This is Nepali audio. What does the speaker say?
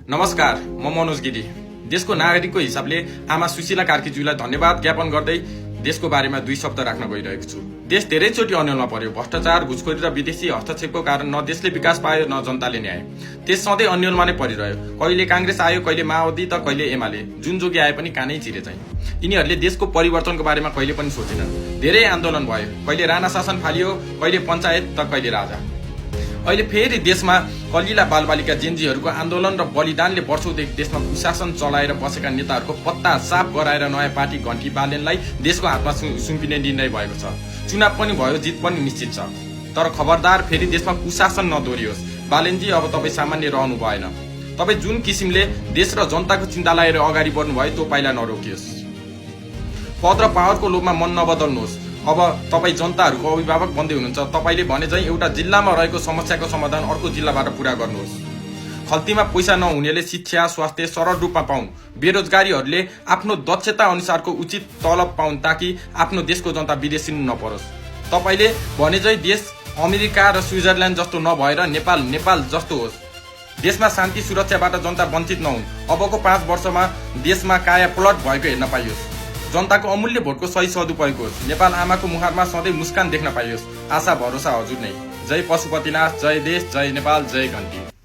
नमस्कार, म मनोज गिरी। देशको नागरिकको हिसाबले आमा सुशीला कार्कीज्यूलाई धन्यवाद ज्ञापन गर्दै देशको बारेमा 2 शब्द राख्न गइरहेको छु। देश धेरैचोटि अन्यलमा पर्यो। भ्रष्टाचार, घुसखोरी र विदेशी हस्तक्षेपको कारण न देशले विकास पायो न जनताले न्याय। देश सधैँ अन्यलमा नै परिरह्यो। कहिले कांग्रेस आयो, कहिले माओवादी त कहिले एमाले। जुन जोगी आए पनि कानै चिरे चाहिँ। यिनीहरूले देशको परिवर्तनको बारेमा कहिले पनि सोचेनन्। धेरै आन्दोलन भयो। कहिले राणा शासन फालियो, कहिले पञ्चायत त कहिले राजा। अहिले फेरि देशमा कलिला बालबालिका जेन्जीहरूको आन्दोलन र बलिदानले वर्षौंदेखि देशमा कुशासन चलाएर बसेका नेताहरूको पत्ता साफ गराएर नयाँ पार्टी घण्टी बालेनलाई देशको हातमा सुम्पिने निर्णय भएको छ। चुनाव पनि भयो, जित पनि निश्चित छ। तर खबरदार, फेरि देशमा कुशासन नदोहोरियोस्। बालेनजी, अब तपाईँ सामान्य रहनु भएन। तपाईँ जुन किसिमले देश र जनताको चिन्ता लिएर अगाडि बढ्नु भयो त्यो पाइला नरोकियोस्। पद र पावरको लोभमा मन नबदल्नुहोस्। अब तपाईँ जनताहरूको अभिभावक बन्दै हुनुहुन्छ। तपाईँले भने चाहिँ एउटा जिल्लामा रहेको समस्याको समाधान अर्को जिल्लाबाट पूरा गर्नुहोस्। खल्तीमा पैसा नहुनेले शिक्षा, स्वास्थ्य सरल रूपमा पाउन्। बेरोजगारीहरूले आफ्नो दक्षता अनुसारको उचित तलब पाउन्, ताकि आफ्नो देशको जनता विदेशी नपरोस्। तपाईँले भने चाहिँ देश अमेरिका र स्विजरल्यान्ड जस्तो नभएर नेपाल जस्तो होस्। देशमा शान्ति सुरक्षाबाट जनता वञ्चित नहुन्। अबको 5 वर्षमा देशमा काया पलट भएको हेर्न पाइयोस्। जनताको अमूल्य भोटको सही सदुपयोग होस्। नेपाल आमाको मुहारमा सधैँ मुस्कान देख्न पाइयोस्। आशा भरोसा हजुर नै। जय पशुपतिनाथ, जय देश, जय नेपाल, जय घण्टी।